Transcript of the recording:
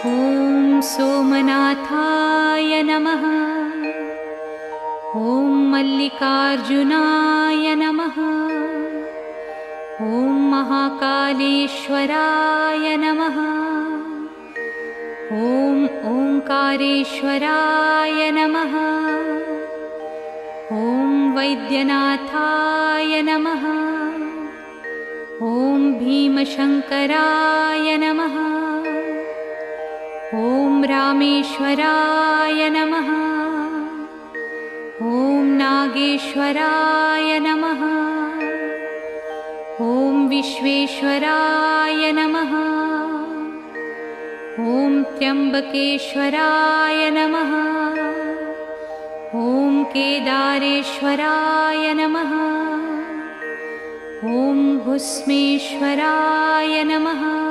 ॐ सोमनाथाय नमः। ॐ मल्लिकार्जुनाय नमः। ॐ महाकालेश्वराय नमः। ॐ ओंकारेश्वराय नमः। ॐ वैद्यनाथाय नमः। ॐ भीमशंकराय नमः। ॐ रामेश्वराय नमः। ॐ नागेश्वराय नमः। ॐ विश्वेश्वराय नमः। ॐ त्र्यंबकेश्वराय नमः। ॐ केदारेश्वराय नमः। ॐ भुस्मेश्वराय नमः।